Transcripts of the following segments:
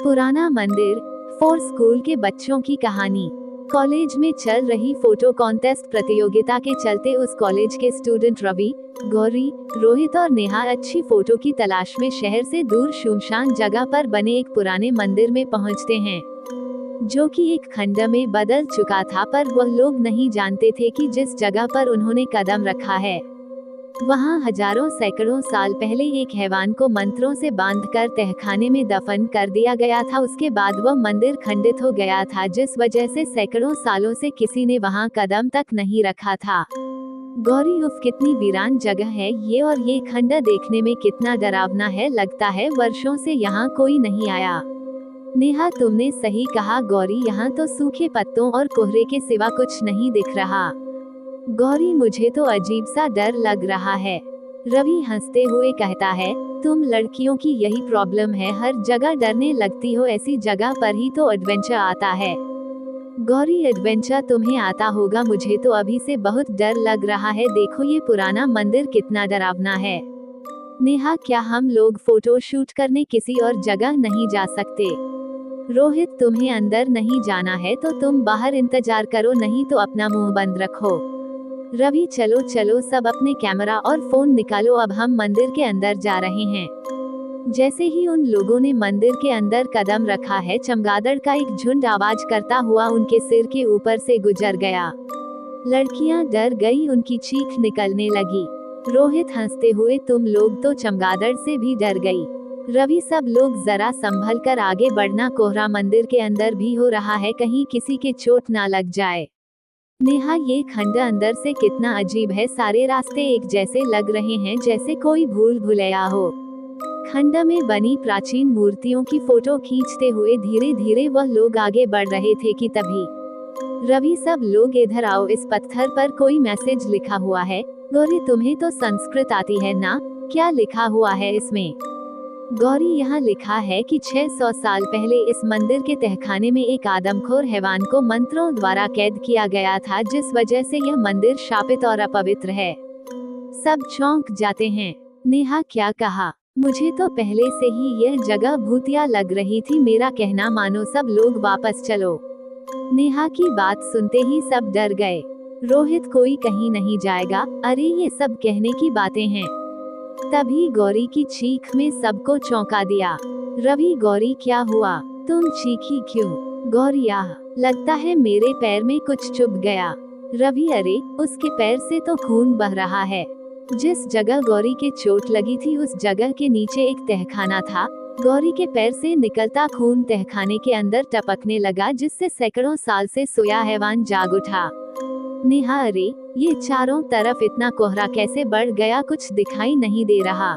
पुराना मंदिर, four school के बच्चों की कहानी। कॉलेज में चल रही फोटो कॉन्टेस्ट प्रतियोगिता के चलते उस कॉलेज के स्टूडेंट रवि, गौरी, रोहित और नेहा अच्छी फोटो की तलाश में शहर से दूर सुनसान जगह पर बने एक पुराने मंदिर में पहुंचते हैं, जो कि एक खंड में बदल चुका था। पर वह लोग नहीं जानते थे कि जिस जगह पर उन्होंने कदम रखा है, वहाँ हजारों सैकड़ों साल पहले एक हैवान को मंत्रों से बांधकर तहखाने में दफन कर दिया गया था। उसके बाद वह मंदिर खंडित हो गया था, जिस वजह से सैकड़ों सालों से किसी ने वहाँ कदम तक नहीं रखा था। गौरी, उफ कितनी वीरान जगह है ये, और ये खंड देखने में कितना डरावना है, लगता है वर्षों से यहाँ कोई नहीं आया। नेहा, तुमने सही कहा गौरी, यहाँ तो सूखे पत्तों और कोहरे के सिवा कुछ नहीं दिख रहा। गौरी, मुझे तो अजीब सा डर लग रहा है। रवि हंसते हुए कहता है, तुम लड़कियों की यही प्रॉब्लम है, हर जगह डरने लगती हो, ऐसी जगह पर ही तो एडवेंचर आता है। गौरी, एडवेंचर तुम्हें आता होगा, मुझे तो अभी से बहुत डर लग रहा है। देखो ये पुराना मंदिर कितना डरावना है। नेहा, क्या हम लोग फोटो शूट करने किसी और जगह नहीं जा सकते? रोहित, तुम्हें अंदर नहीं जाना है तो तुम बाहर इंतजार करो, नहीं तो अपना मुंह बंद रखो। रवि, चलो चलो सब अपने कैमरा और फोन निकालो, अब हम मंदिर के अंदर जा रहे हैं। जैसे ही उन लोगों ने मंदिर के अंदर कदम रखा है, चमगादड़ का एक झुंड आवाज करता हुआ उनके सिर के ऊपर से गुजर गया। लड़कियां डर गई, उनकी चीख निकलने लगी। रोहित हंसते हुए, तुम लोग तो चमगादड़ से भी डर गई। रवि, सब लोग जरा संभल कर आगे बढ़ना, कोहरा मंदिर के अंदर भी हो रहा है, कहीं किसी के चोट ना लग जाए। नेहा, ये खंड अंदर से कितना अजीब है, सारे रास्ते एक जैसे लग रहे हैं, जैसे कोई भूल भुलैया हो। खंड में बनी प्राचीन मूर्तियों की फोटो खींचते हुए धीरे धीरे वह लोग आगे बढ़ रहे थे कि तभी रवि, सब लोग इधर आओ, इस पत्थर पर कोई मैसेज लिखा हुआ है। गौरी, तुम्हें तो संस्कृत आती है ना, क्या लिखा हुआ है इसमें? गौरी, यहाँ लिखा है कि 600 साल पहले इस मंदिर के तहखाने में एक आदमखोर हैवान को मंत्रों द्वारा कैद किया गया था, जिस वजह से यह मंदिर शापित और अपवित्र है। सब चौंक जाते हैं। नेहा, क्या कहा? मुझे तो पहले से ही यह जगह भूतिया लग रही थी, मेरा कहना मानो, सब लोग वापस चलो। नेहा की बात सुनते ही सब डर गए। रोहित, कोई कहीं नहीं जाएगा, अरे ये सब कहने की बातें हैं। तभी गौरी की चीख में सबको चौंका दिया। रवि, गौरी क्या हुआ, तुम चीखी क्यों? गौरी, आह, लगता है मेरे पैर में कुछ चुभ गया। रवि, अरे उसके पैर से तो खून बह रहा है। जिस जगह गौरी के चोट लगी थी उस जगह के नीचे एक तहखाना था। गौरी के पैर से निकलता खून तहखाने के अंदर टपकने लगा, जिससे सैकड़ों साल से सोया हैवान जाग उठा। नेहा, अरे ये चारों तरफ इतना कोहरा कैसे बढ़ गया, कुछ दिखाई नहीं दे रहा।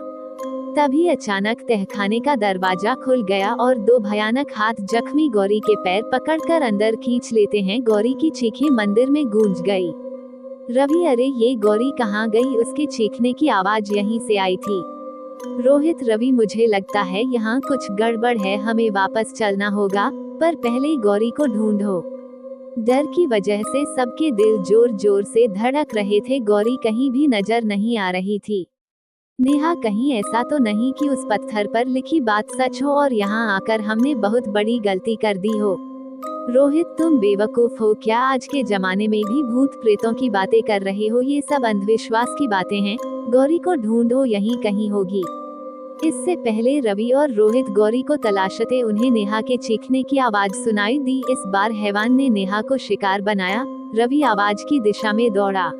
तभी अचानक तहखाने का दरवाजा खुल गया और दो भयानक हाथ जख्मी गौरी के पैर पकड़कर अंदर खींच लेते हैं। गौरी की चीखें मंदिर में गूंज गई। रवि, अरे ये गौरी कहाँ गई, उसके चीखने की आवाज यहीं से आई थी। रोहित, रवि, मुझे लगता है यहाँ कुछ गड़बड़ है, हमें वापस चलना होगा, पर पहले गौरी को ढूंढो। डर की वजह से सबके दिल जोर जोर से धड़क रहे थे। गौरी कहीं भी नजर नहीं आ रही थी। नेहा, कहीं ऐसा तो नहीं कि उस पत्थर पर लिखी बात सच हो और यहाँ आकर हमने बहुत बड़ी गलती कर दी हो? रोहित, तुम बेवकूफ हो क्या, आज के जमाने में भी भूत प्रेतों की बातें कर रहे हो, ये सब अंधविश्वास की बातें हैं। गौरी को ढूंढो, यहीं कहीं होगी। इससे पहले रवि और रोहित गौरी को तलाशते उन्हें नेहा के चीखने की आवाज सुनाई दी। इस बार हैवान ने नेहा को शिकार बनाया। रवि आवाज की दिशा में दौड़ा।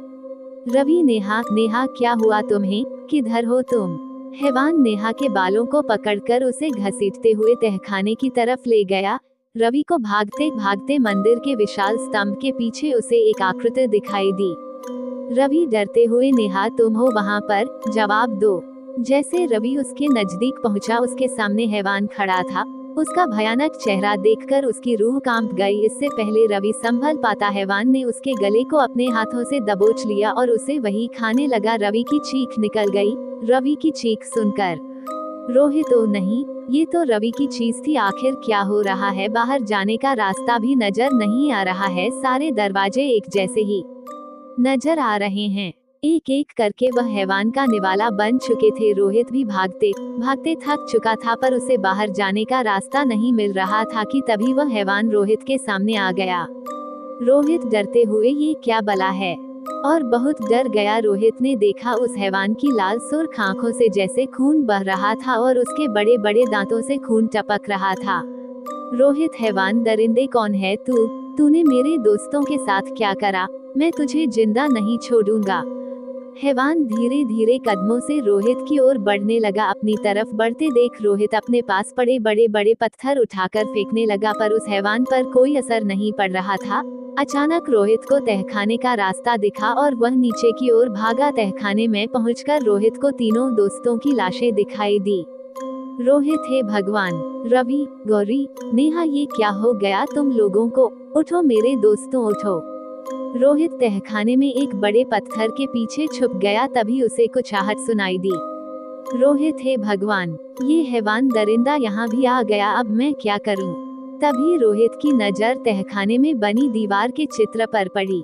रवि, नेहा, नेहा क्या हुआ तुम्हें, किधर हो तुम? हैवान नेहा के बालों को पकड़कर उसे घसीटते हुए तहखाने की तरफ ले गया। रवि को भागते भागते मंदिर के विशाल स्तंभ के पीछे उसे एक आकृति दिखाई दी। रवि डरते हुए, नेहा तुम हो वहाँ पर, जवाब दो। जैसे रवि उसके नजदीक पहुंचा, उसके सामने हैवान खड़ा था। उसका भयानक चेहरा देखकर उसकी रूह कांप गई। इससे पहले रवि संभल पाता, हैवान ने उसके गले को अपने हाथों से दबोच लिया और उसे वही खाने लगा। रवि की चीख निकल गई। रवि की चीख सुनकर रोहित, ओ नहीं, ये तो रवि की चीज थी। आखिर क्या हो रहा है, बाहर जाने का रास्ता भी नजर नहीं आ रहा है, सारे दरवाजे एक जैसे ही नजर आ रहे हैं। एक एक करके वह हैवान का निवाला बन चुके थे। रोहित भी भागते भागते थक चुका था, पर उसे बाहर जाने का रास्ता नहीं मिल रहा था कि तभी वह हैवान रोहित के सामने आ गया। रोहित डरते हुए ये क्या बला है, और बहुत डर गया। रोहित ने देखा उस हैवान की लाल सुर्ख आंखों से जैसे खून बह रहा था और उसके बड़े बड़े दांतों से खून टपक रहा था। रोहित, हैवान दरिंदे कौन है तू? तूने मेरे दोस्तों के साथ क्या करा? मैं तुझे जिंदा नहीं छोड़ूंगा। हैवान धीरे धीरे कदमों से रोहित की ओर बढ़ने लगा। अपनी तरफ बढ़ते देख रोहित अपने पास पड़े बड़े बड़े पत्थर उठाकर फेंकने लगा, पर उस हैवान पर कोई असर नहीं पड़ रहा था। अचानक रोहित को तहखाने का रास्ता दिखा और वह नीचे की ओर भागा। तहखाने में पहुंचकर रोहित को तीनों दोस्तों की लाशें दिखाई दी। रोहित, हे भगवान! रवि, गौरी, नेहा, ये क्या हो गया तुम लोगों को? उठो मेरे दोस्तों, उठो। रोहित तहखाने में एक बड़े पत्थर के पीछे छुप गया। तभी उसे कुछ आहट सुनाई दी। रोहित, हे भगवान! ये हैवान दरिंदा यहाँ भी आ गया, अब मैं क्या करूँ? तभी रोहित की नजर तहखाने में बनी दीवार के चित्र पर पड़ी।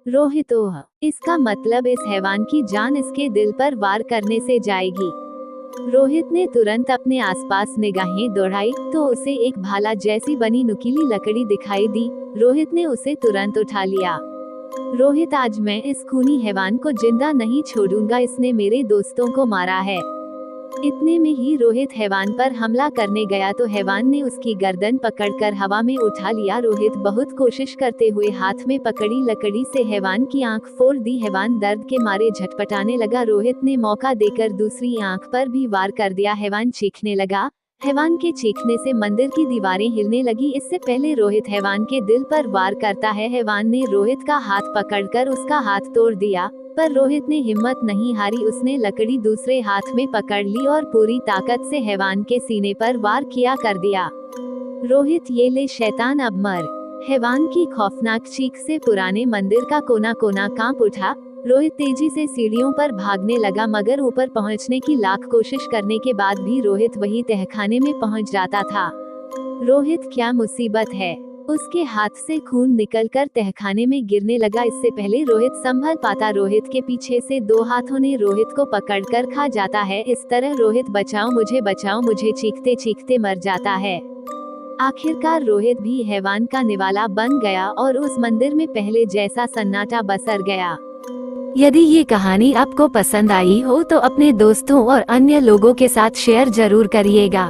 रोहित, ओह! इसका मतलब इस हैवान की जान इसके दिल पर वार करने से जाएगी। रोहित ने तुरंत अपने आसपास निगाहें दौड़ाई तो उसे एक भाला जैसी बनी नुकीली लकड़ी दिखाई दी। रोहित ने उसे तुरंत उठा लिया। रोहित, आज मैं इस खूनी हैवान को जिंदा नहीं छोड़ूंगा, इसने मेरे दोस्तों को मारा है। इतने में ही रोहित हैवान पर हमला करने गया तो हैवान ने उसकी गर्दन पकड़कर हवा में उठा लिया। रोहित बहुत कोशिश करते हुए हाथ में पकड़ी लकड़ी से हैवान की आंख फोड़ दी। हैवान दर्द के मारे झटपटाने लगा। रोहित ने मौका देकर दूसरी आंख पर भी वार कर दिया। हैवान चीखने लगा। हैवान के चीखने से मंदिर की दीवारें हिलने लगी। इससे पहले रोहित हैवान के दिल पर वार करता है, हैवान ने रोहित का हाथ पकड़कर उसका हाथ तोड़ दिया, पर रोहित ने हिम्मत नहीं हारी। उसने लकड़ी दूसरे हाथ में पकड़ ली और पूरी ताकत से हैवान के सीने पर वार किया कर दिया। रोहित, ये ले शैतान, अब मर! हैवान की खौफनाक चीख से पुराने मंदिर का कोना कोना कांप उठा। रोहित तेजी से सीढ़ियों पर भागने लगा, मगर ऊपर पहुंचने की लाख कोशिश करने के बाद भी रोहित वही तहखाने में पहुंच जाता था। रोहित, क्या मुसीबत है? उसके हाथ से खून निकलकर तहखाने में गिरने लगा। इससे पहले रोहित संभल पाता, रोहित के पीछे से दो हाथों ने रोहित को पकड़कर खा जाता है। इस तरह रोहित बचाओ मुझे चीखते चीखते मर जाता है। आखिरकार रोहित भी हैवान का निवाला बन गया और उस मंदिर में पहले जैसा सन्नाटा बसर गया। यदि ये कहानी आपको पसंद आई हो तो अपने दोस्तों और अन्य लोगों के साथ शेयर जरूर करिएगा।